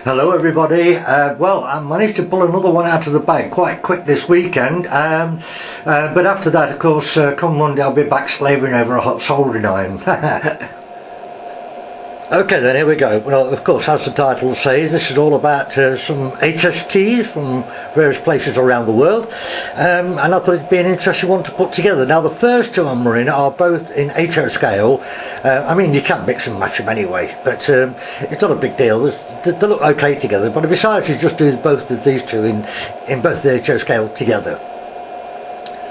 Hello everybody. Well, I managed to pull another one out of the bag quite quick this weekend, but after that, of course, come Monday I'll be back slaving over a hot soldering iron. Okay then, here we go. Well, of course, as the title says, this is all about some HSTs from various places around the world, and I thought it'd be an interesting one to put together. Now, the first two I'm running are both in HO scale. I mean, you can mix and match them anyway, but it's not a big deal. They look okay together, but I decided to just do both of these two in both the HO scale together.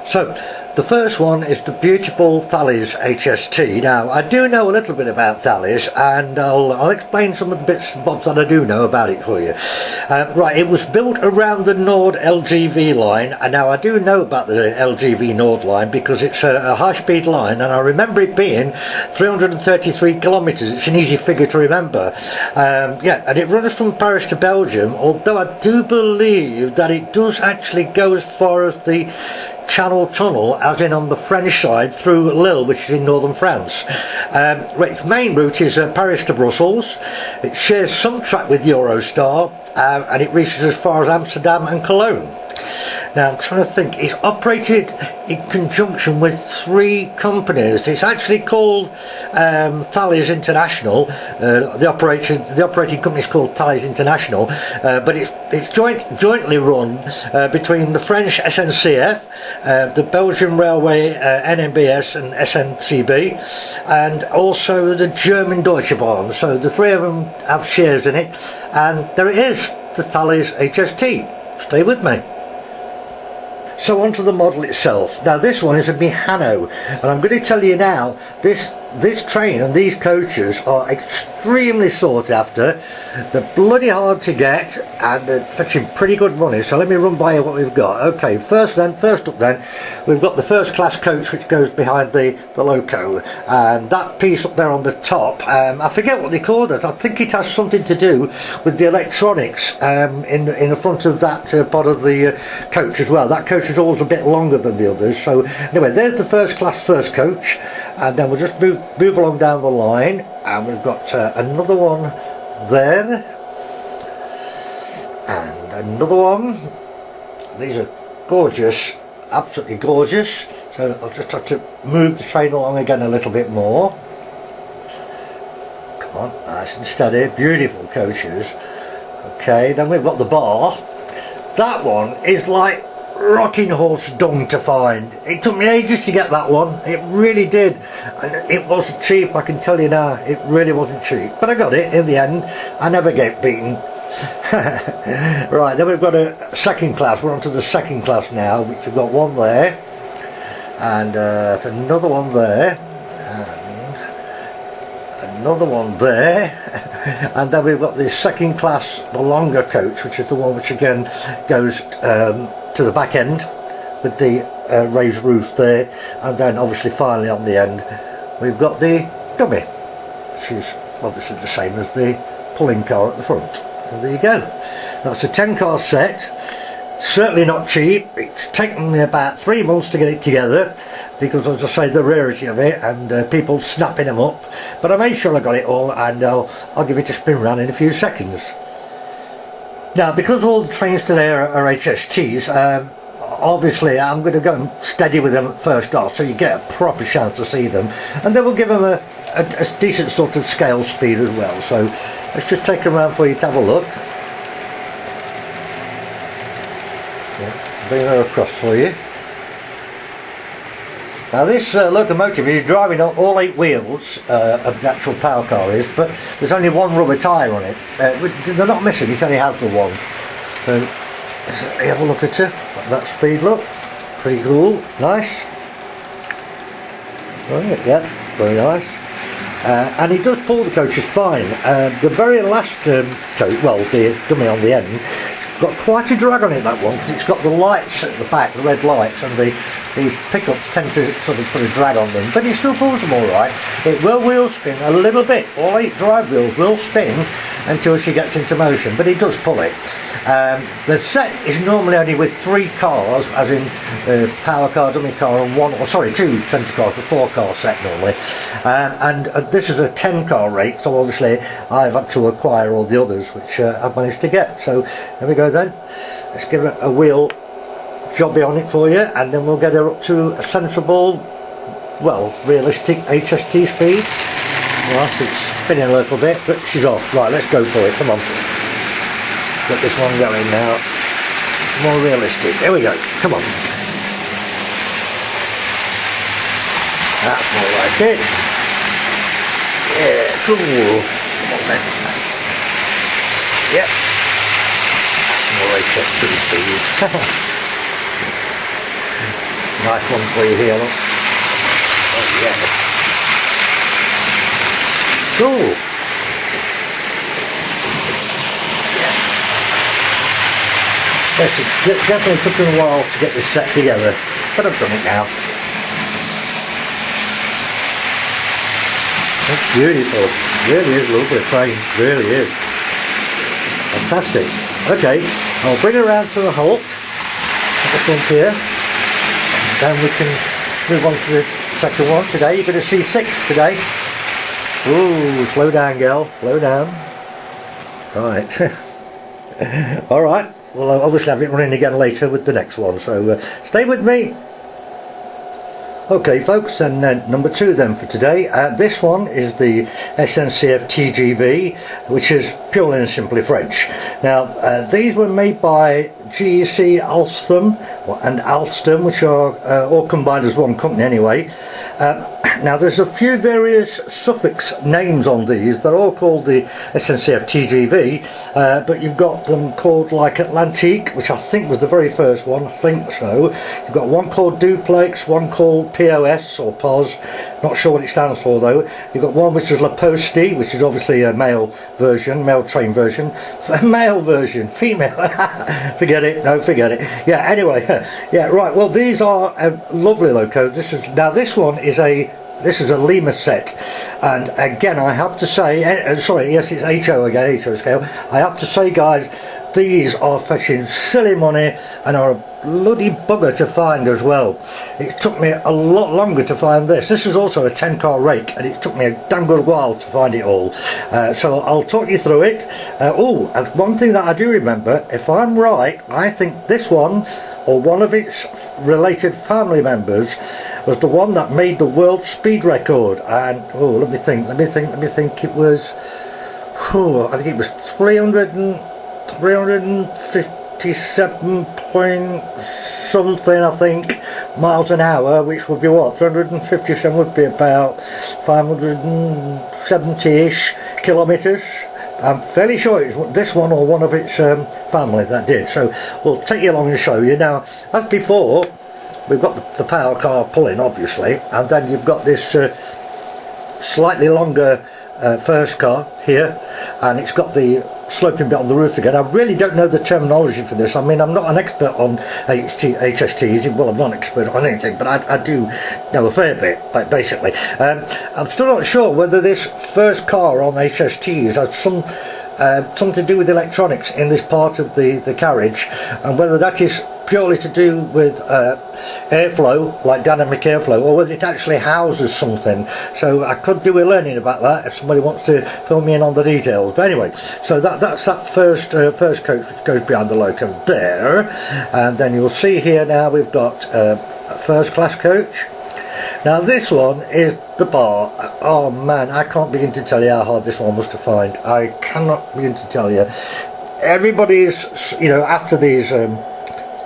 So, the first one is the beautiful Thalis HST. Now, I do know a little bit about Thalis, and I'll explain some of the bits and bobs that I do know about it for you. Right, it was built around the Nord LGV line, and now I do know about the LGV Nord line because it's a high-speed line, and I remember it being 333 kilometres. It's an easy figure to remember. Yeah, and it runs from Paris to Belgium, although I do believe that it does actually go as far as the Channel Tunnel, as in on the French side, through Lille, which is in northern France. Its main route is Paris to Brussels. It shares some track with Eurostar, and it reaches as far as Amsterdam and Cologne. Now, I'm trying to think, it's operated in conjunction with three companies. It's actually called Thalis International. The operating company is called Thalis International, but it's jointly run between the French SNCF, the Belgian Railway NMBS and SNCB, and also the German Deutsche Bahn. So the three of them have shares in it, and there it is, the Thalis HST. Stay with me. So onto the model itself. Now this one is a Mehano, and I'm going to tell you now, this train and these coaches are extremely sought after. They're bloody hard to get, and they're fetching pretty good money. So let me run by you what we've got. Okay, first up then, we've got the first class coach which goes behind the loco, and that piece up there on the top, I forget what they call it. I think it has something to do with the electronics in the front of that part of the coach as well. That coach is always a bit longer than the others. So anyway, there's the first class first coach, and then we'll just move along down the line, and we've got another one there, and another one. These are gorgeous, absolutely gorgeous. So I'll just have to move the train along again a little bit more. Come on, nice and steady, beautiful coaches. Okay, then we've got the bar. That one is like rocking horse dung to find. It took me ages to get that one. It really did, and it wasn't cheap, I can tell you now. It really wasn't cheap, but I got it in the end. I never get beaten. Right, then we've got a second class. We're on to the second class now, which we've got one there, and another one there, and another one there, and then we've got the second class, the longer coach, which is the one which again goes to the back end with the raised roof there, and then obviously finally on the end we've got the dummy, which is obviously the same as the pulling car at the front. And there you go. That's a 10 car set. Certainly not cheap. It's taken me about 3 months to get it together because, as I say, the rarity of it and people snapping them up, but I made sure I got it all, and I'll give it a spin round in a few seconds. Now, because all the trains today are HSTs, obviously I'm going to go steady with them first off, so you get a proper chance to see them, and then we'll give them a decent sort of scale speed as well. So let's just take them around for you to have a look. Yeah, bring her across for you. Now this locomotive is driving on all 8 wheels of the actual power car is, but there's only one rubber tyre on it. They're not missing, it only has the one. So let's have a look at it. That speed look, pretty cool, nice. Right, yeah, very nice. And he does pull the coaches fine. The very last coach, well, the dummy on the end, got quite a drag on it, that one, because it's got the lights at the back, the red lights, and the pickups tend to sort of put a drag on them, but it still pulls them all right. It will wheel spin a little bit. All 8 drive wheels will spin, until she gets into motion, but it does pull it. The set is normally only with 3 cars, as in power car, dummy car, and 2 centre cars, a 4-car set normally. And this is a 10-car rake, so obviously I've had to acquire all the others, which I've managed to get. So there we go then. Let's give it a wheel jobby on it for you, and then we'll get her up to a sensible, well, realistic HST speed. Right, it's spinning a little bit, but she's off. Right, let's go for it. Come on. Get this one going now. More realistic. There we go. Come on. That's more like it. Yeah, cool. Come on then. Yep. More HST speed. Nice one for you here, look. Oh yes. Cool. Yes, it definitely took me a while to get this set together, but I've done it now. That's beautiful. Really is lovely train. Really is. Fantastic. Okay, I'll bring it around to a halt at the front here, and then we can move on to the second one today. You're going to see 6 today. Ooh, slow down, girl. Slow down. Right. Alright. Well, I'll obviously have it running again later with the next one, so stay with me. Okay folks, and number 2 then for today. This one is the SNCF TGV, which is purely and simply French. Now these were made by GEC Alstom and Alstom, which are all combined as one company anyway. Now there's a few various suffix names on these. They're all called the SNCF TGV, but you've got them called like Atlantique, which I think was the very first one. I think so. You've got one called Duplex, one called POS or POS, not sure what it stands for though. You've got one which is La Poste, which is obviously a male version, male train version. Male version, female. Forget it, no, forget it. Yeah, anyway, yeah, right, well these are lovely locos. This one is a Lima set, and again I have to say, sorry, yes, it's HO again, HO scale. I have to say guys, these are fetching silly money and are a bloody bugger to find as well. It took me a lot longer to find this. This is also a 10-car rake, and it took me a damn good while to find it all. So I'll talk you through it. Oh, and one thing that I do remember, if I'm right, I think this one, or one of its related family members, was the one that made the world speed record. And oh, let me think. It was, I think it was 357 point something, I think, miles an hour, which would be what, 357 would be about 570-ish kilometres. I'm fairly sure it's this one or one of its family that did. So we'll take you along and show you. Now, as before, we've got the power car pulling, obviously, and then you've got this slightly longer first car here, and it's got the sloping bit on the roof again. I really don't know the terminology for this. I mean, I'm not an expert on HSTs. Well, I'm not an expert on anything, but I do know a fair bit, basically. I'm still not sure whether this first car on HSTs has something to do with electronics in this part of the carriage, and whether that is purely to do with airflow, like dynamic airflow, or whether it actually houses something. So I could do a learning about that if somebody wants to fill me in on the details. But anyway, so that's that first coach which goes behind the loco there, and then you'll see here now we've got a first class coach. Now this one is the bar. Oh man, I can't begin to tell you how hard this one was to find. I cannot begin to tell you. Everybody's, you know, after these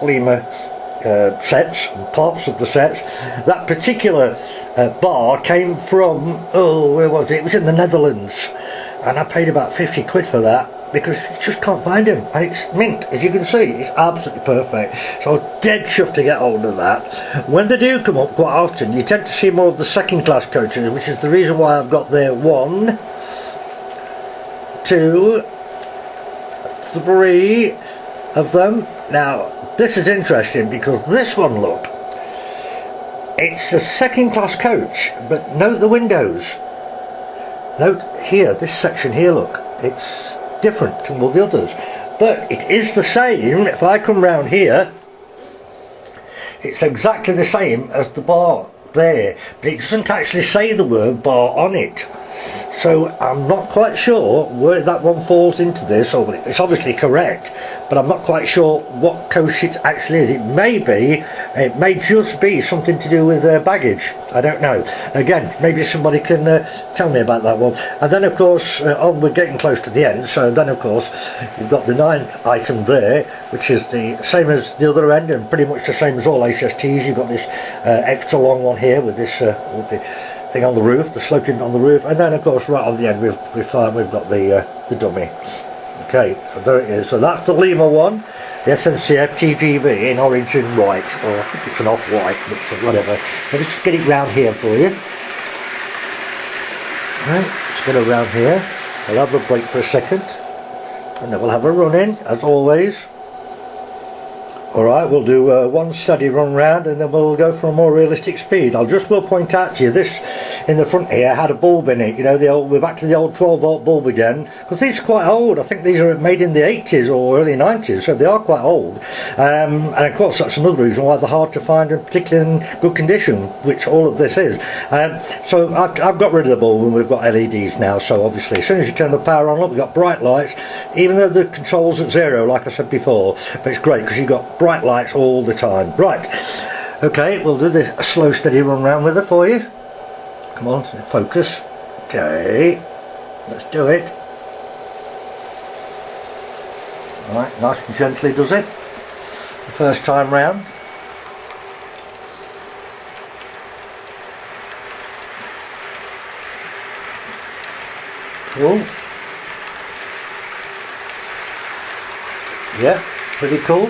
Lima sets and parts of the sets, that particular bar came from, oh, where was it? It was in the Netherlands, and I paid about 50 quid for that because you just can't find him, and it's mint, as you can see. It's absolutely perfect. So I was dead chuffed to get hold of that. When they do come up quite often, you tend to see more of the second class coaches, which is the reason why I've got there 1, 2, 3 of them. Now this is interesting because this one, look, it's a second class coach, but note the windows. Note here, this section here, look, it's different to all the others, but it is the same. If I come round here, it's exactly the same as the bar there, but it doesn't actually say the word bar on it. So I'm not quite sure where that one falls into this, or it's obviously correct, but I'm not quite sure what coach it actually is. It may just be something to do with baggage. I don't know. Again, maybe somebody can tell me about that one. And then of course, we're getting close to the end, so then of course you've got the 9th item there, which is the same as the other end and pretty much the same as all HSTs. You've got this extra long one here with this with the thing on the roof, the sloping on the roof, and then of course right on the end we've got the dummy. Okay, so there it is. So that's the Lima one, the SNCF TGV in orange and white, or I think it's an off-white, but whatever. Let's just get it round here for you. Right, let's get it round here. We'll have a break for a second, and then we'll have a run in, as always. Alright, we'll do one steady run round and then we'll go for a more realistic speed. Will point out to you, this in the front here had a bulb in it, you know, we're back to the old 12-volt bulb again, because these are quite old. I think these are made in the 80s or early 90s, so they are quite old. And of course that's another reason why they're hard to find, and particularly in good condition, which all of this is. So I've got rid of the bulb and we've got LEDs now, so obviously as soon as you turn the power on, look, we've got bright lights, even though the control's at 0 like I said before, but it's great because you've got bright lights all the time. Right, okay, we'll do a slow steady run round with it for you. Come on, focus. Okay, let's do it. Alright, nice and gently does it the first time round. Cool. Yeah, pretty cool.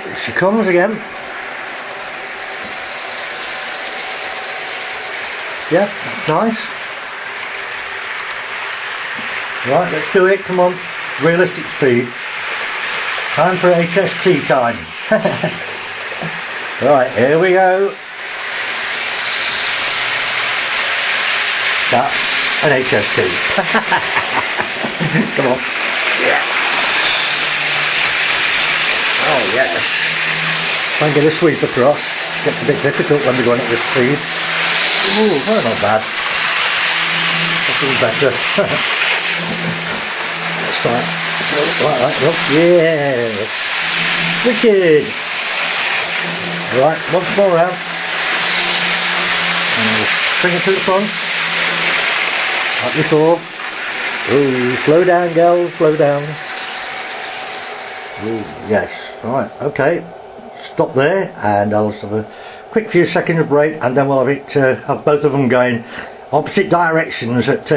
Here she comes again. Yeah, that's nice. Right, let's do it, come on. Realistic speed. Time for HST time. Right, here we go. That's an HST. Come on. Yeah. Oh yes. Try and get a sweep across. Gets a bit difficult when we're going at this speed. Ooh, well, not bad. That's all better. Let's start. Like that, look. Yes. Wicked. Right, once more round. And we'll bring it to the front. Like before. Ooh, slow down, girls, slow down. Ooh, yes. Right, okay. Stop there, and I'll just have a quick few seconds of break, and then we'll have both of them going opposite directions at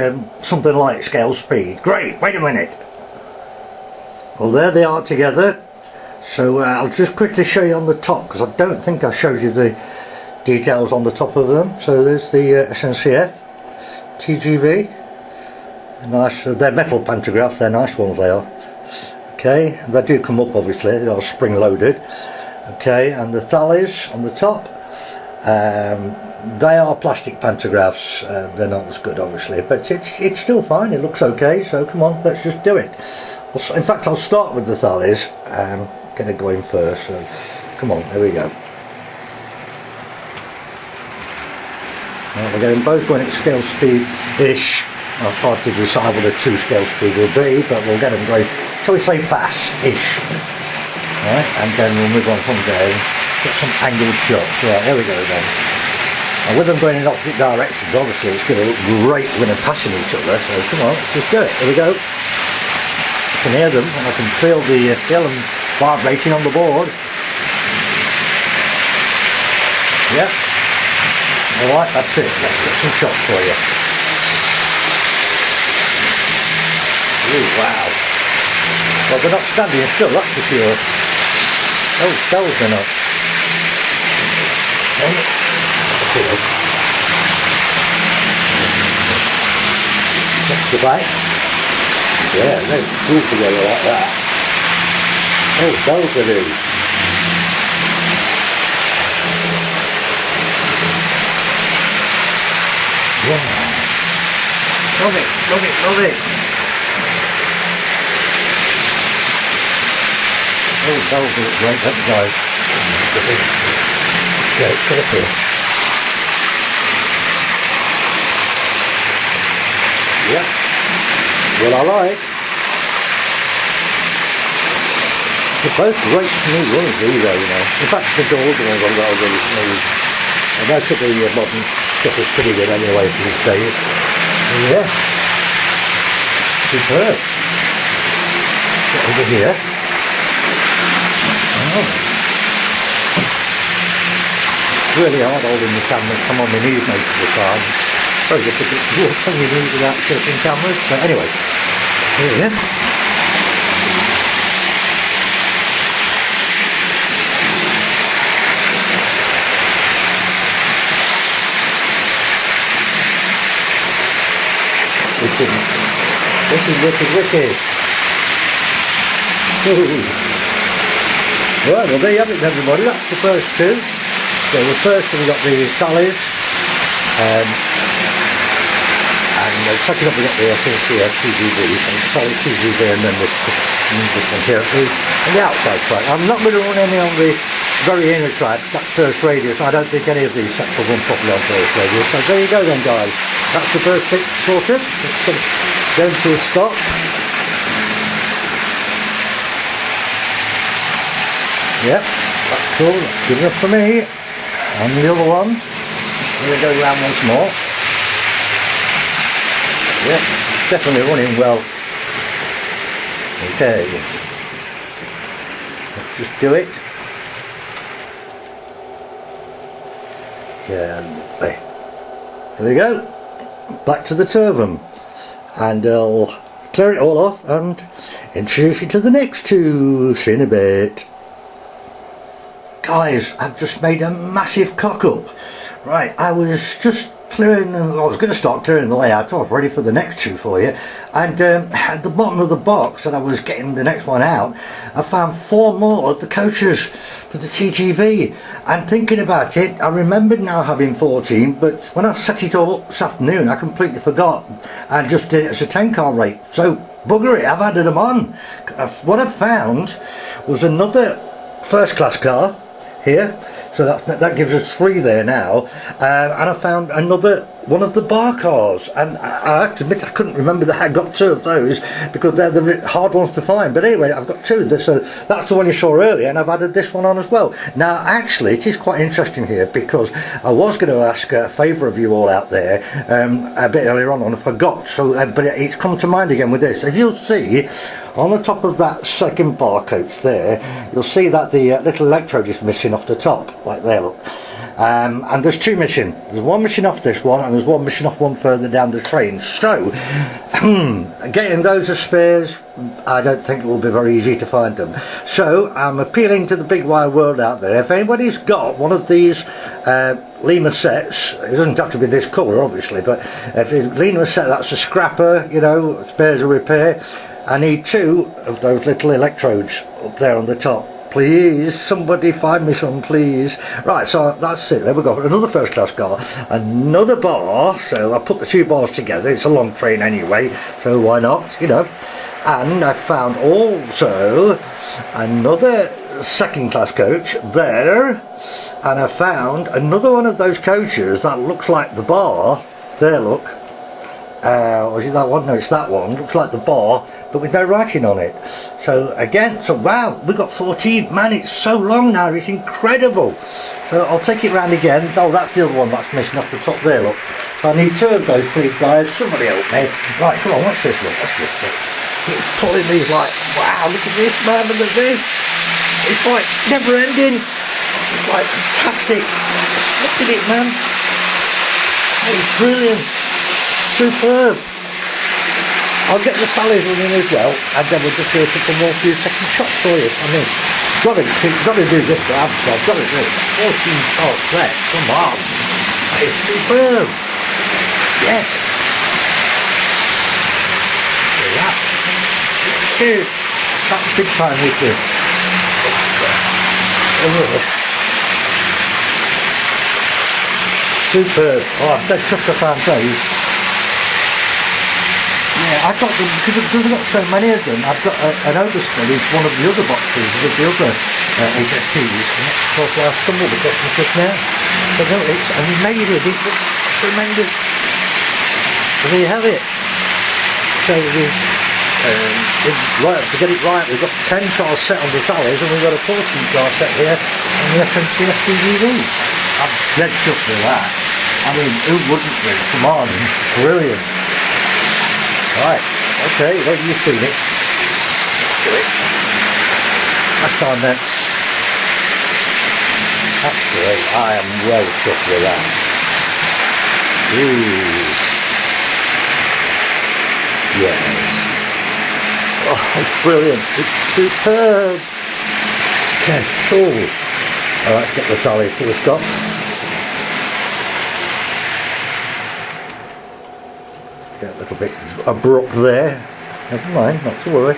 something like scale speed. Great, wait a minute. Well, there they are together. So I'll just quickly show you on the top, because I don't think I showed you the details on the top of them. So there's the SNCF TGV. Nice, they're metal pantographs, they're nice ones they are. Okay, they do come up obviously, they are spring loaded. Okay, and the Thalis on the top, they are plastic pantographs. They're not as good obviously, but it's still fine, it looks okay, so come on, let's just do it. In fact, I'll start with the Thalis. I'm going to go in first, so come on, here we go. Now we're going both going at scale speed-ish. It's hard to decide what a true scale speed will be, but we'll get them going, shall we say fast-ish. Right, and then we'll move on from there, get some angled shots. Right, there we go then. And with them going in opposite directions, obviously it's going to look great when they're passing each other, so come on, let's just do it. Here we go. I can hear them, and I can feel them vibrating on the board. Yep. Alright, that's it. Let's get some shots for you. Ooh, wow. Well, they're not standing still, that's for sure. Oh, cells they're not. Okay. That's the back. Yeah, they're cool together like that. Oh, cells they do. Yeah. Love it, love it, love it. Oh, that was great, that guys. Yeah, it's got up here. Yeah. Well, I like. They're both great smooth ones, these though, you know. In fact, the doors ones I've got are really smooth. And most of the modern stuff is pretty good anyway for these days. Yeah. Superb. Get over here. Oh. Really hard holding the camera, come on my knees most of the time. Very difficult to walk on your knees without shaking cameras, but anyway, here. Wicked. Right, well there you have it everybody, that's the first two. So the first one we got the Thalis, and the second up we got the SNCF TGV, Thalis TGV, and then this one here on the outside track. I'm not going to run any on the very inner track, that's first radius. I don't think any of these sets will run properly on first radius. So there you go then guys, that's the first bit sorted. Let's go to a stop. Yep, that's cool, that's good enough for me. And the other one, I'm going to go around once more. Yep, definitely running well. Okay, let's just do it. Yeah, lovely. There we go, back to the two of them. And I'll clear it all off and introduce you to the next two. See you in a bit. Guys, I've just made a massive cock up. Right, I was just clearing, I was going to start clearing the layout off, ready for the next two for you. And at the bottom of the box that I was getting the next one out, I found 4 more of the coaches for the TGV. And thinking about it, I remembered now having 14, but when I set it all up this afternoon, I completely forgot and just did it as a 10-car rate. So, bugger it, I've added them on. What I found was another first-class car here, so that gives us 3 there now, and I found another one of the bar cars, and I have to admit I couldn't remember that I got 2 of those because they're the hard ones to find. But anyway, I've got 2, so that's the one you saw earlier, and I've added this one on as well. Now actually it is quite interesting here because I was going to ask a favour of you all out there a bit earlier on and I forgot, so but it's come to mind again with this. If you'll see on the top of that second bar coach there, you'll see that the little electrode is missing off the top, like there, look. And there's 2 missing. There's 1 missing off this one and there's 1 missing off one further down the train. So getting those as spares, I don't think it will be very easy to find them. So I'm appealing to the big wide world out there. If anybody's got one of these Lima sets, it doesn't have to be this colour obviously, but if it's Lima set that's a scrapper, you know, spares a repair, I need 2 of those little electrodes up there on the top. Please, somebody find me some, please. Right, so that's it. There we go. Another first-class car, another bar. So I put the 2 bars together. It's a long train anyway, so why not? You know. And I found also another second-class coach there, and I found another one of those coaches that looks like the bar. There, look. Or is it that one? No, it's that one. Looks like the bar, but with no writing on it. So again, so wow, we've got 14. Man, it's so long now, it's incredible. So I'll take it round again. Oh, that's the other one that's missing off the top there, look. So I need 2 of those, please, guys. Somebody help me. Right, come on, what's this, look? What's this, look? It's pulling these like, wow, look at this, man, look at this. It's like never ending. It's like fantastic. Look at it, man. It's brilliant. Superb. I'll get the Thalis running as well, and then we'll just do a couple more few second shots for you. I mean, got to do this, but I've got to do it. 14-car set, come on. That is superb. Yes. Yeah. Cheers. That's big time with you. superb. Oh, I've chucked I found those. Yeah, I've got them, because I've got so many of them, I've got an overstudy for one of the other boxes with the other HSTs, and that's of course why I stumbled across them just now. So no, it's amazing, it's tremendous. And there you have it. So right, to get it right, we've got 10 cars set on the Thalis, and we've got a 14 car set here on the SNCF TGV. I'm dead chuffed with that. I mean, who wouldn't be? Come on, brilliant. Right, okay, well, you've seen it. Let's do it. Last time then. That's great. I am well chuffed with that. Ooh. Yes. Oh, it's brilliant. It's superb. Okay, cool. Alright, get the Thalis to a stop. Yeah, a little bit abrupt there. Never mind, not to worry.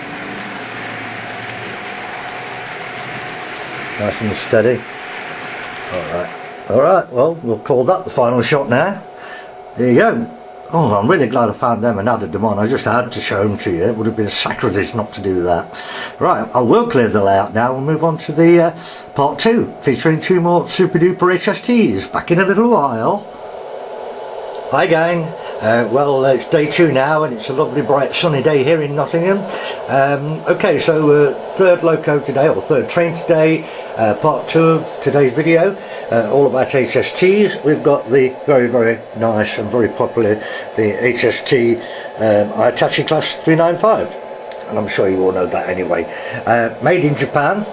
Nice and steady. Alright, well, we'll call that the final shot now. There you go. Oh, I'm really glad I found them and added them on. I just had to show them to you. It would have been sacrilege not to do that. Right, I will clear the layout now and move on to the part 2, featuring 2 more super duper HSTs. Back in a little while. Hi gang. Well, it's day 2 now, and it's a lovely bright sunny day here in Nottingham. Okay, so third loco today, or third train today, part 2 of today's video, all about HSTs. We've got the very, very nice and very popular, the HST Hitachi Class 395, and I'm sure you all know that anyway. Made in Japan.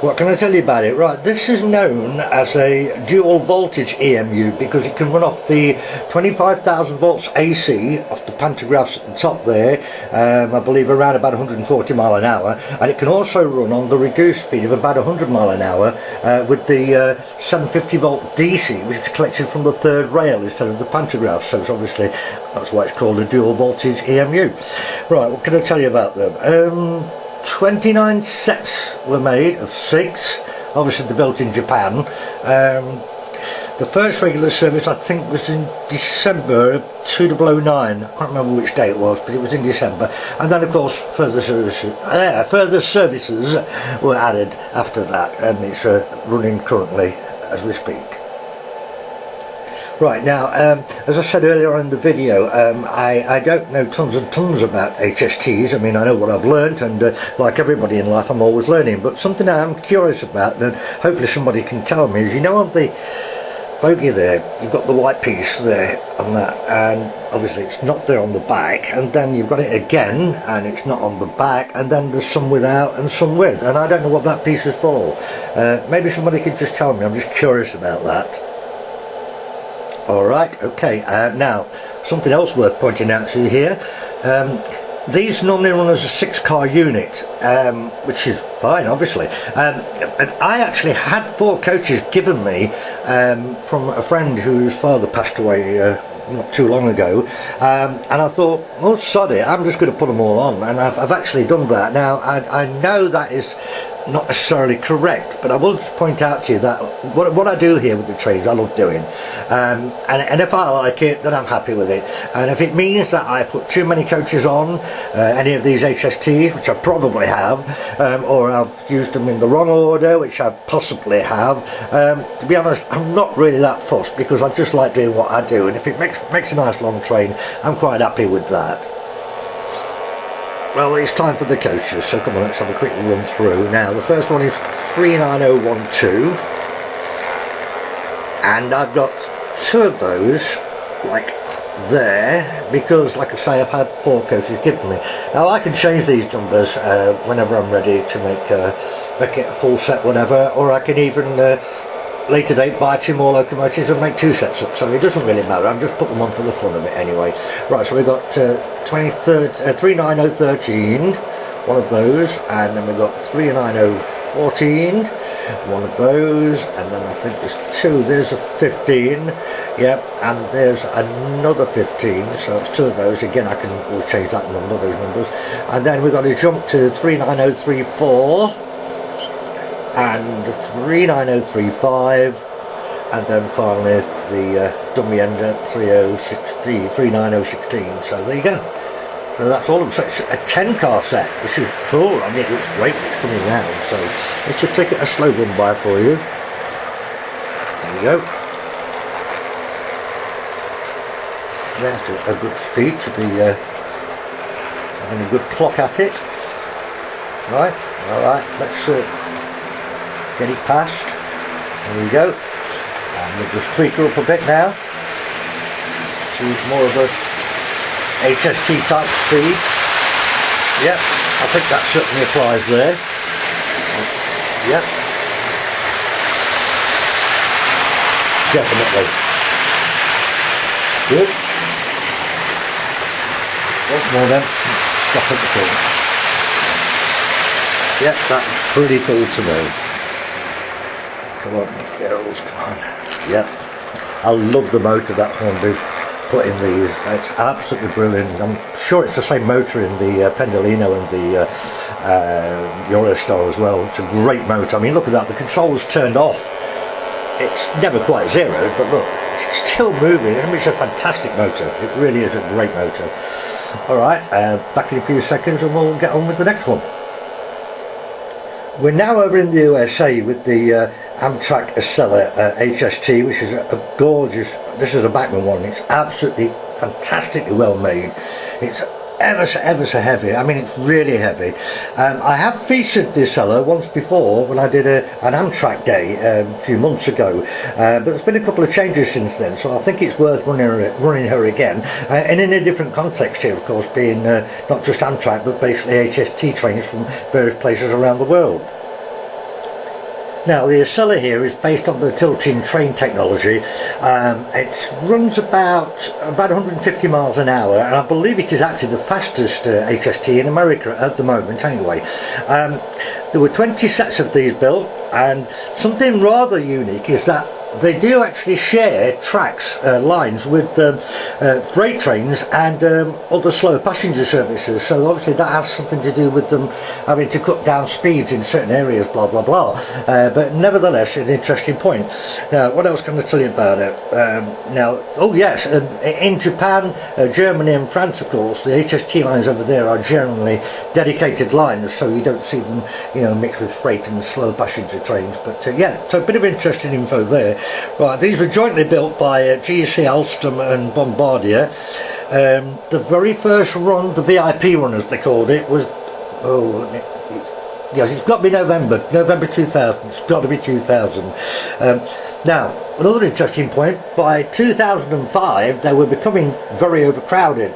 What can I tell you about it? Right, this is known as a dual voltage EMU because it can run off the 25,000 volts AC off the pantographs at the top there, I believe around about 140 mile an hour, and it can also run on the reduced speed of about 100 mile an hour with the 750 volt DC, which is collected from the third rail instead of the pantograph. So it's obviously, that's why it's called a dual voltage EMU. Right, what can I tell you about them? 29 sets were made of 6. Obviously they're built in Japan. The first regular service I think was in December 2009. I can't remember which day it was, but it was in December. And then of course further services were added after that, and it's running currently as we speak. Right, now, as I said earlier on in the video, I don't know tons and tons about HSTs. I mean, I know what I've learnt, and like everybody in life, I'm always learning. But something I'm curious about, and hopefully somebody can tell me, is, you know, on the bogie there, you've got the white piece there on that, and obviously it's not there on the back, and then you've got it again, and it's not on the back, and then there's some without and some with, and I don't know what that piece is for. Maybe somebody could just tell me. I'm just curious about that. Alright, okay, now something else worth pointing out to you here. These normally run as a 6-car unit, which is fine obviously, and I actually had 4 coaches given me from a friend whose father passed away not too long ago, and I thought, well, sod it, I'm just going to put them all on, and I've actually done that. Now I know that is not necessarily correct, but I will just point out to you that what I do here with the trains I love doing, and if I like it, then I'm happy with it. And if it means that I put too many coaches on any of these HSTs, which I probably have, or I've used them in the wrong order, which I possibly have, to be honest, I'm not really that fussed, because I just like doing what I do, and if it makes a nice long train, I'm quite happy with that. Well, it's time for the coaches, so come on, let's have a quick run through. Now, the first one is 39012, and I've got 2 of those, like there, because, like I say, I've had 4 coaches given me. Now, I can change these numbers whenever I'm ready to make it a full set, whatever, or I can even later date buy 2 more locomotives and make 2 sets up, so it doesn't really matter. I'm just putting them on for the fun of it anyway. Right, so we've got 39013, one of those, and then we've got 39014, one of those, and then I think there's 2. There's a 15, yep, and there's another 15, so it's 2 of those. Again, I can always change that number, those numbers. And then we've got to jump to 39034 and 39035, and then finally the dummy end at 39016. So there you go. So that's all of it. So it's a 10 car set, which is cool. I mean, it looks great when it's coming around. So let's just take a slow run by for you. There we go. That's a good speed to be having a good clock at it. Right, alright, let's get it past. There we go. And we'll just tweak her up a bit now. See more of a HST type speed. Yep, I think that certainly applies there. Yep. Definitely. Good. Once more then. Stop at the front. Yep, that's pretty cool to know. Come on, girls, come on. Yep. I love the motor that Hornby put in these. It's absolutely brilliant. I'm sure it's the same motor in the Pendolino and the Eurostar as well. It's a great motor. I mean, look at that. The control's turned off. It's never quite zeroed, but look, it's still moving. I mean, it's a fantastic motor. It really is a great motor. Alright, back in a few seconds and we'll get on with the next one. We're now over in the USA with the Amtrak Acela HST, which is a gorgeous, this is a Bachmann one. It's absolutely fantastically well made. It's ever so heavy. I mean, it's really heavy. I have featured this Acela once before when I did an Amtrak day a few months ago, but there's been a couple of changes since then, so I think it's worth running her again, and in a different context here, of course, being not just Amtrak but basically HST trains from various places around the world. Now the Acela here is based on the tilting train technology. It runs about 150 miles an hour, and I believe it is actually the fastest HST in America at the moment anyway. There were 20 sets of these built, and something rather unique is that they do actually share tracks, lines with freight trains and other slow passenger services, so obviously that has something to do with them having to cut down speeds in certain areas, blah blah blah, but nevertheless an interesting point. Now what else can I tell you about it? Now, oh yes, in Japan, Germany and France, of course, the HST lines over there are generally dedicated lines, so you don't see them, you know, mixed with freight and slow passenger trains. But yeah, so a bit of interesting info there. Right, these were jointly built by GEC, Alstom and Bombardier. The very first run, the VIP run as they called it, was, yes, it's got to be November 2000, it's got to be 2000. Now, another interesting point, by 2005 they were becoming very overcrowded,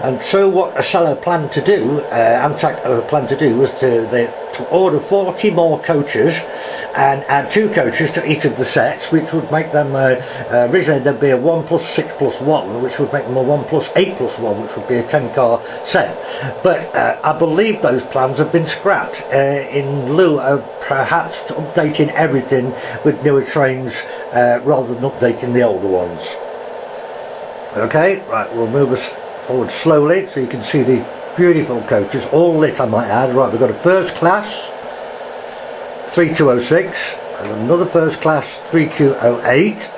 and so what Acela planned to do, Amtrak planned to do, was to order 40 more coaches and add 2 coaches to each of the sets, which would make them, originally there'd be a 1+6+1, which would make them a 1+8+1, which would be a 10 car set. But I believe those plans have been scrapped in lieu of perhaps updating everything with newer trains rather than updating the older ones. Okay, right, we'll move us forward slowly so you can see the beautiful coaches, all lit I might add. Right, we've got a first class 3206 and another first class 3208.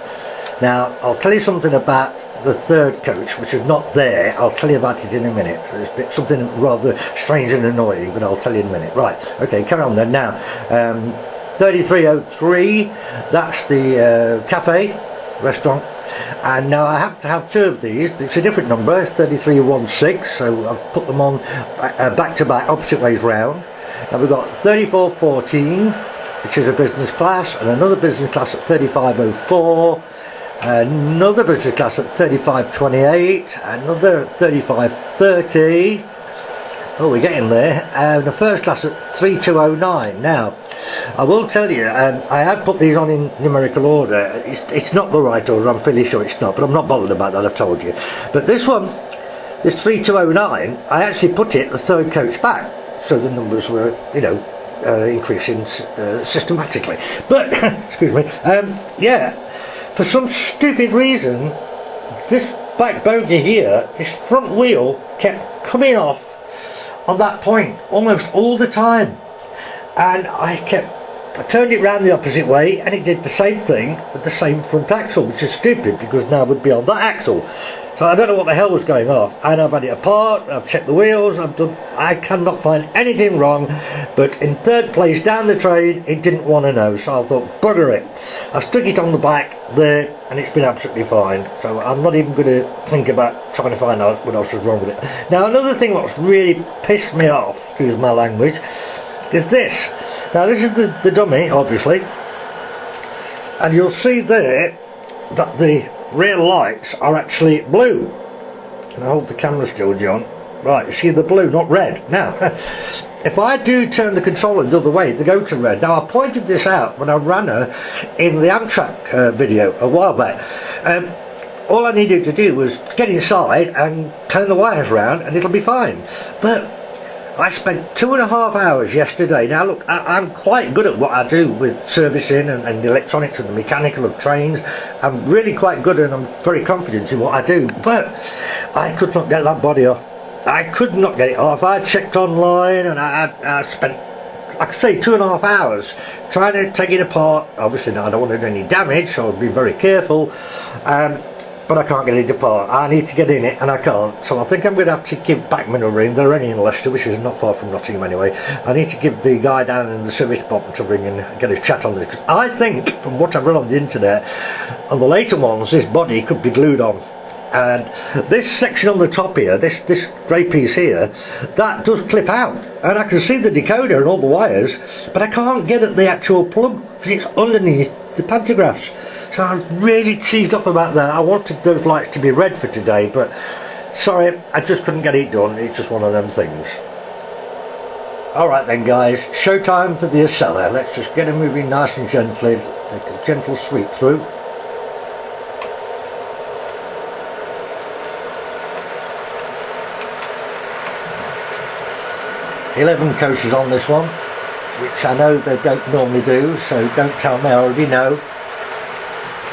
Now I'll tell you something about the third coach which is not there. I'll tell you about it in a minute. It's something rather strange and annoying, but I'll tell you in a minute. Right, okay, carry on then. Now 3303, that's the cafe restaurant. And now I happen to have 2 of these. It's a different number, it's 3316, so I've put them on back to back, opposite ways round. Now we've got 3414, which is a business class, and another business class at 3504, another business class at 3528, another at 3530. Oh, we're getting there. And the first class at 3209. Now, I will tell you, I have put these on in numerical order. It's not the right order, I'm fairly sure it's not, but I'm not bothered about that, I've told you. But this one, this 3209, I actually put it the third coach back, so the numbers were, you know, increasing systematically. But, excuse me, yeah, for some stupid reason, this back bogie here, this front wheel kept coming off on that point almost all the time, and I kept I turned it round the opposite way and it did the same thing with the same front axle, which is stupid because now we'd be on that axle. So I don't know what the hell was going off, and I've had it apart, I've checked the wheels, I cannot find anything wrong, but in third place down the train it didn't want to know, so I thought bugger it. I stuck it on the back there and it's been absolutely fine, so I'm not even going to think about trying to find out what else was wrong with it. Now another thing that's really pissed me off, excuse my language, is this. Now this is the dummy, obviously, and you'll see there that the rear lights are actually blue. And I hold the camera still, John. Right, you see the blue, not red. Now, if I do turn the controller the other way, they go to red. Now, I pointed this out when I ran her in the Amtrak video a while back. All I needed to do was get inside and turn the wires around and it'll be fine. But I spent 2.5 hours yesterday. Now look, I'm quite good at what I do with servicing and the electronics and the mechanical of trains. I'm really quite good and I'm very confident in what I do, but I could not get that body off. I could not get it off. I checked online and I spent, like I say, 2.5 hours trying to take it apart. Obviously now I don't want any damage, so I'll be very careful. But I can't get it apart. I need to get in it and I can't, so I think I'm going to have to give Bachmann a ring. They're only in Leicester, which is not far from Nottingham anyway. I need to give the guy down in the service department a ring and get a chat on this, because I think from what I've read on the internet, on the later ones this body could be glued on, and this section on the top here, this grey piece here, that does clip out and I can see the decoder and all the wires, but I can't get at the actual plug because it's underneath the pantographs. So I was really cheesed off about that. I wanted those lights to be red for today, but sorry, I just couldn't get it done. It's just one of them things. Alright then guys, showtime for the Acela. Let's just get it moving nice and gently, take a gentle sweep through. "11 coaches on this one, which I know they don't normally do, so don't tell me, I already know.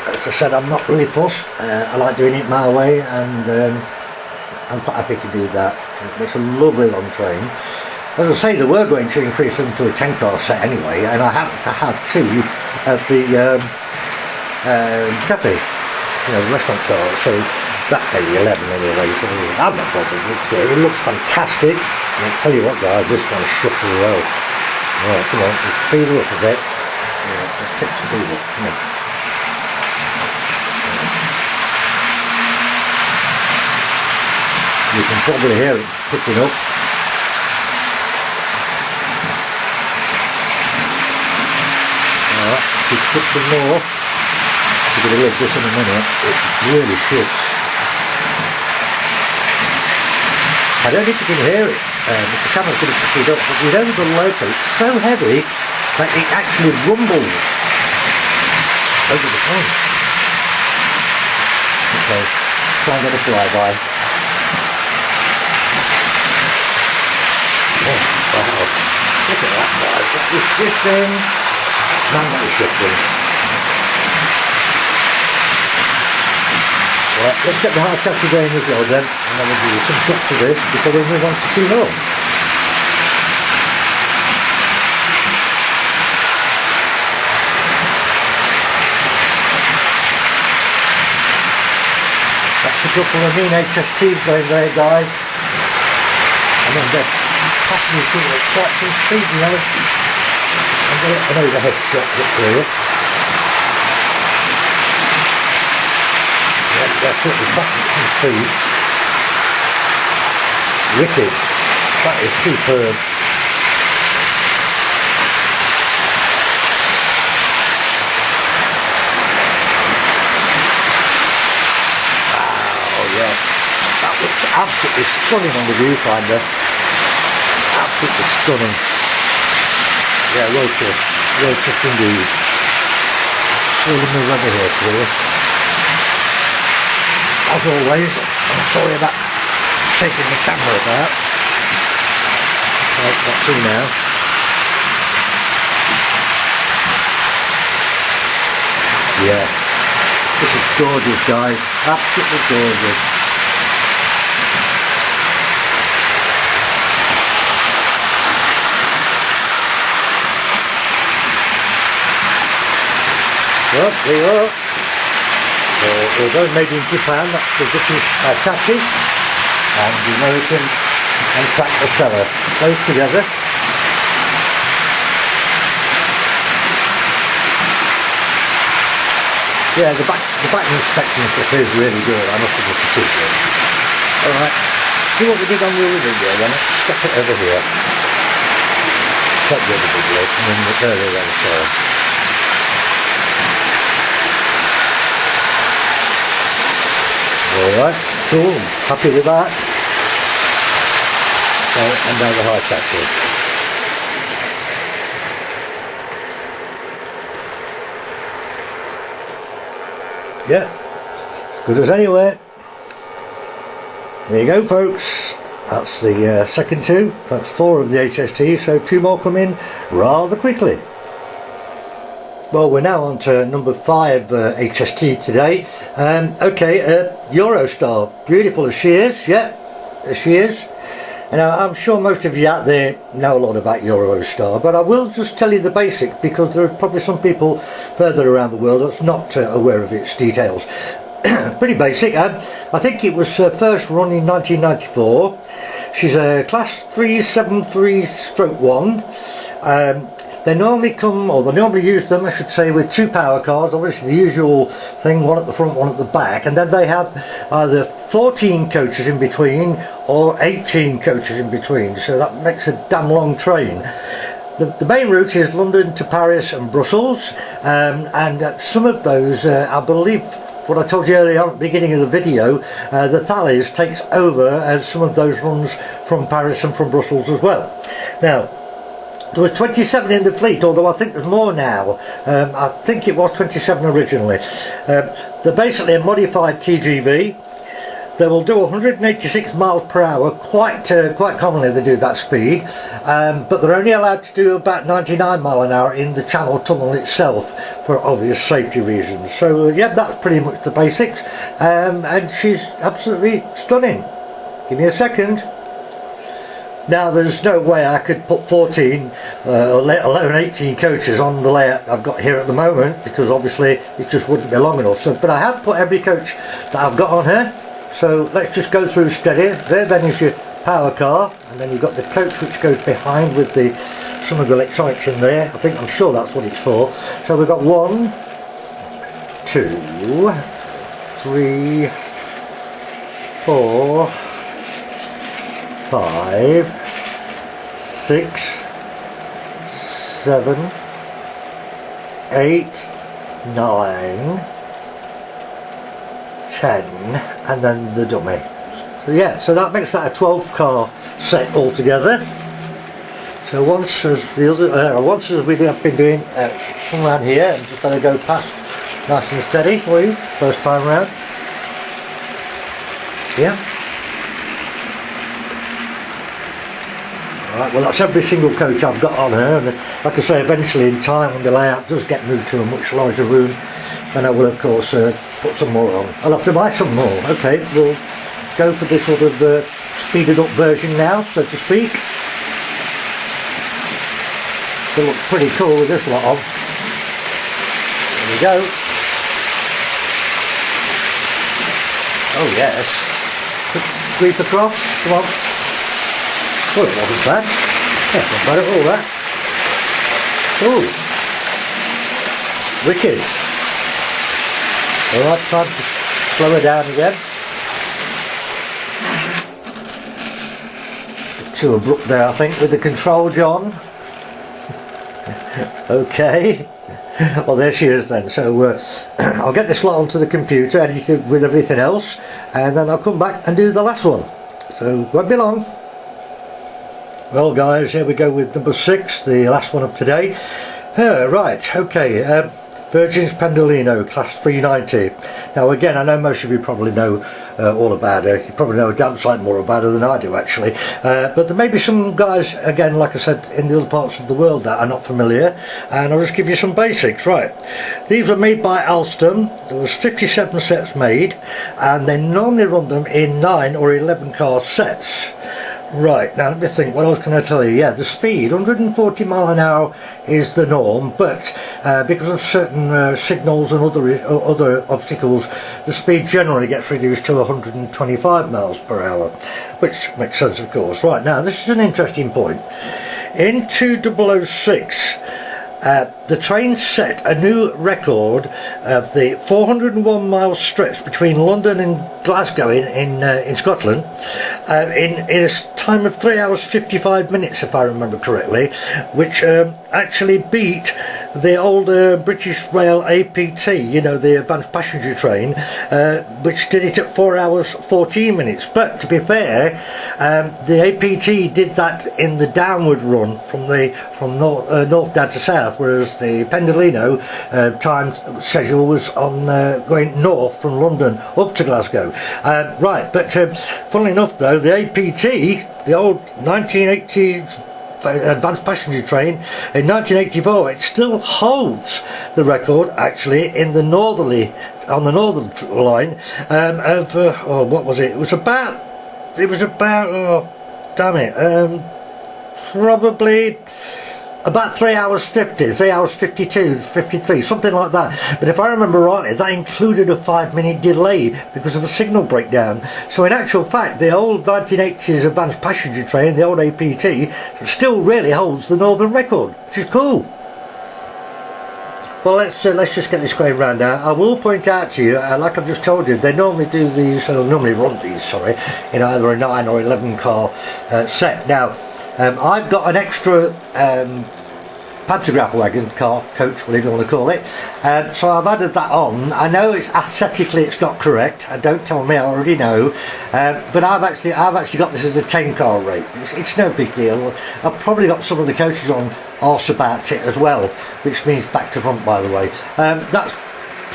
As I said, I'm not really fussed. I like doing it my way, and I'm quite happy to do that. It's a lovely long train. As I say, they were going to increase them to a 10-car set anyway, and I happen to have 2 of the cafe, the restaurant cars, so that pay 11 anyway, so I'm not bothered. It's great. It looks fantastic. And I tell you what guys, this one shuffles well. Right, come on, let's speed her up a bit. Yeah, let's take some speed up, come on. You can probably hear it picking up. Alright, if you put some more, you're going to love this in a minute. It really shifts. I don't know if you can hear it, if the camera's going to pick it up, but you know the loco, it's so heavy that it actually rumbles over the phone. Okay, try and get a flyby. Oh, wow. Look at that guys, that is shifting. Man, that is shifting. Right, let's get the Hitachi going as well then, and then we'll do some shots of this before we move on to 2 more. That's a couple of mean HSTs going there guys. And then they're passing you through at quite some speed, you know. And get an overhead shot for you. That's certainly back at some speed. Wicked. That is superb. Wow, yes. That looks absolutely stunning on the viewfinder. Absolutely stunning. Yeah, road shift indeed. Slowly move over here for you. As always, I'm sorry about shaking the camera about. Right, got 2 now. Yeah, this is gorgeous guys, absolutely gorgeous. Well, there you are. Although made in Japan, that's the British Hitachi and the American Amtrak Acela, both together. Yeah, the back inspection stuff is really good, I must admit it is good. Alright, do what we did on the other video then, let's step it over here. Take the other video, and then there we go, so. Alright, cool, happy with that. So, and now the Hitachi. Yeah, good as anywhere. There you go, folks. That's the second two. That's 4 of the HST, so 2 more come in rather quickly. Well, we're now on to number 5 HST today. Okay, Eurostar, beautiful as she is, yeah, as she is. And I'm sure most of you out there know a lot about Eurostar, but I will just tell you the basics because there are probably some people further around the world that's not aware of its details. Pretty basic. I think it was first run in 1994. She's a class 373/1. They normally come, or they normally use them, I should say, with 2 power cars. Obviously the usual thing, one at the front, one at the back, and then they have either 14 coaches in between or 18 coaches in between, so that makes a damn long train. The main route is London to Paris and Brussels, and some of those, I believe, what I told you earlier on at the beginning of the video, the Thalis takes over as some of those runs from Paris and from Brussels as well. Now, there were 27 in the fleet, although I think there's more now. I think it was 27 originally. They're basically a modified TGV. They will do 186 miles per hour, quite commonly they do that speed, but they're only allowed to do about 99 mile an hour in the Channel Tunnel itself for obvious safety reasons. So yeah, that's pretty much the basics, and she's absolutely stunning. Give me a second. Now there's no way I could put 14 or let alone 18 coaches on the layout I've got here at the moment, because obviously it just wouldn't be long enough. So, but I have put every coach that I've got on here. So let's just go through steady. There then is your power car, and then you've got the coach which goes behind with some of the electronics in there. I'm sure that's what it's for. So we've got 1, 2, 3, 4, 5, 6, 7, 8, 9, 10, and then the dummy. So yeah, so that makes that a 12 car set altogether. So once as we have been doing, come around here and just let it go past nice and steady for you first time round. Yeah. Right, well that's every single coach I've got on her, and like I say, eventually in time when the layout does get moved to a much larger room, then I will of course put some more on. I'll have to buy some more. Okay, we'll go for this sort of speeded up version now, so to speak. It'll look pretty cool with this lot on. There we go. Oh yes. Sweep across, come on. Well, it wasn't bad. Yeah, not bad at all, that. Ooh. Wicked. Alright, time to slow her down again. Too abrupt there, I think, with the control, John. Okay. Well, there she is then. So I'll get this lot onto the computer, edit it with everything else, and then I'll come back and do the last one. So won't be long. Well guys, here we go with number 6, the last one of today. Right, okay, Virgin Pendolino class 390. Now again, I know most of you probably know all about her. You probably know a damn sight more about her than I do actually. But there may be some guys, again, like I said, in the other parts of the world that are not familiar, and I'll just give you some basics. Right, these were made by Alstom. There was 57 sets made, and they normally run them in 9 or 11 car sets. Right, now let me think, what else can I tell you? Yeah, the speed, 140 mile an hour is the norm, but because of certain signals and other obstacles, the speed generally gets reduced to 125 miles per hour, which makes sense, of course. Right, now this is an interesting point. In 2006, the train set a new record of the 401 mile stretch between London and Glasgow in Scotland in a time of 3 hours 55 minutes, if I remember correctly, which actually beat the old British Rail APT, you know, the advanced passenger train, which did it at 4 hours 14 minutes. But to be fair, the APT did that in the downward run from north down to south, whereas the Pendolino time schedule was on going north from London up to Glasgow. Right, but funnily enough though, the APT, the old 1980 advanced passenger train, in 1984 it still holds the record actually in the northern line of what was it? It was about probably about 3 hours 50, 3 hours 52, 53, something like that. But if I remember rightly, that included a 5-minute delay because of a signal breakdown. So in actual fact, the old 1980s advanced passenger train, the old APT, still really holds the northern record, which is cool. Well, let's just get this going round now. I will point out to you, like I've just told you, they normally do these, they'll normally run these, sorry, in either a 9 or 11 car set. Now, I've got an extra pantograph wagon, car, coach, whatever you want to call it, so I've added that on. I know it's aesthetically it's not correct, don't tell me, I already know, but I've actually got this as a 10 car rate. It's no big deal. I've probably got some of the coaches on arse about it as well, which means back to front, by the way. That's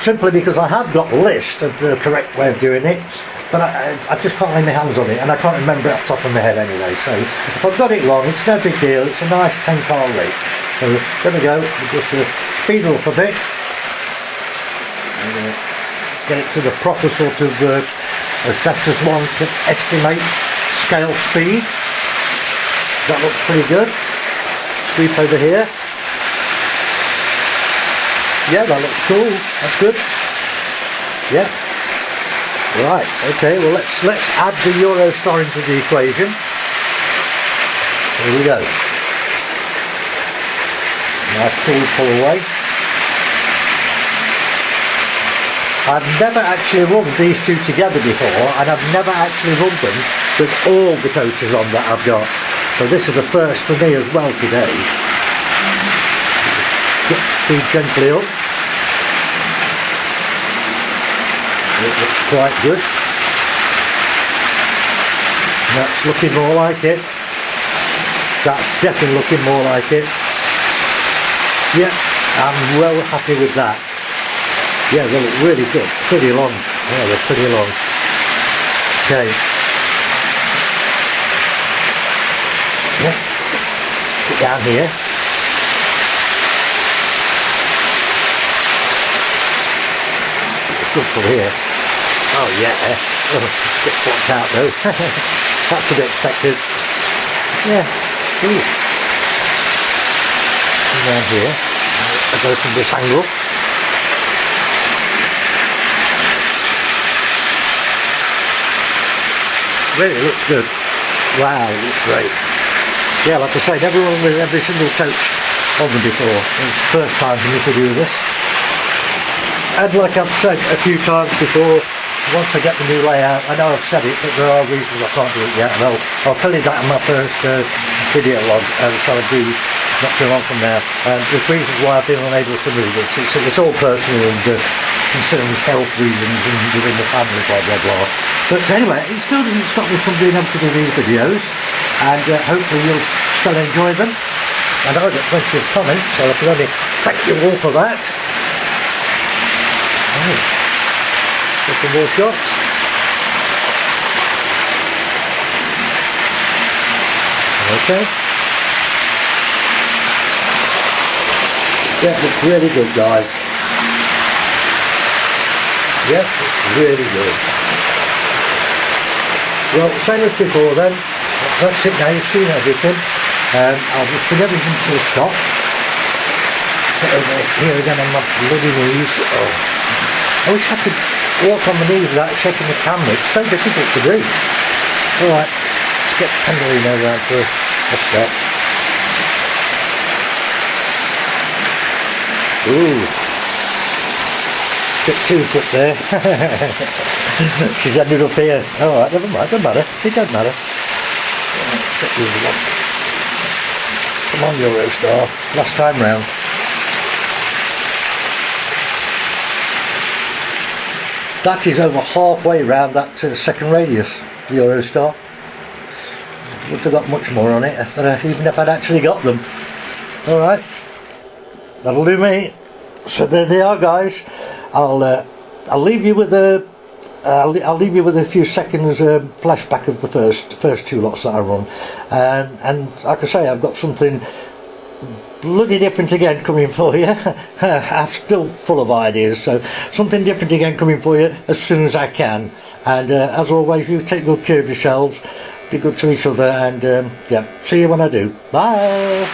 simply because I have got a list of the correct way of doing it, but I just can't lay my hands on it, and I can't remember it off the top of my head anyway. So if I've got it wrong, it's no big deal. It's a nice 10 car rate. So there we go. We'll just speed her up a bit and get it to the proper sort of as best as one can estimate scale speed. That looks pretty good. Sweep over here. Yeah, that looks cool. That's good. Yeah. Right, okay, well let's add the Eurostar into the equation. Here we go. Nice pull away. I've never actually run these two together before, and I've never actually run them with all the coaches on that I've got. So this is the first for me as well today. Get speed gently up. It looks quite good. That's looking more like it. That's definitely looking more like it. Yeah, I'm well happy with that. Yeah, they look really good. Pretty long. Yeah, they're pretty long. Okay. Yeah. Get down here. It's good from here. Oh yeah, oh, get blocked out though. That's a bit effective. Yeah, ooh. And down here, I go from this angle. Really looks good. Wow, it looks great. Yeah, like I say, never run with every single coach on them before. It's the first time for me to do this. And like I've said a few times before, once I get the new layout, I know I've said it, but there are reasons I can't do it yet, and I'll tell you that in my first video log, so I'll do not too long from now. There's reasons why I've been unable to move it. It's all personal and concerns health reasons and within the family, blah blah blah. But anyway, it still doesn't stop me from being able to do these videos, and hopefully you'll still enjoy them. And I get plenty of comments, so I can only thank you all for that. Oh. Some more shots. Okay. Yeah, looks really good, guys. Yeah, it's really good. Well, same as before then. That's it now, you've seen everything. I'll just bring everything to a stop. Get over here again on my bloody knees. Oh. I wish I could walk on my knees without shaking the camera. It's so difficult to do. Alright, let's get Pendolino round to a stop. Ooh. Bit too quick there. She's ended up here. Alright, never mind, doesn't matter. It doesn't matter. Come on, Eurostar. Last time round. That is over halfway round that second radius, the Eurostar. Wouldn't have got much more on it, even if I'd actually got them. Alright, that'll do me. So there they are, guys. I'll leave you with a I'll leave you with a few seconds flashback of the first two lots that I run, and like I say, I've got something bloody different again coming for you. I'm still full of ideas, so something different again coming for you as soon as I can. And as always, you take good care of yourselves, be good to each other, and yeah, see you when I do. Bye.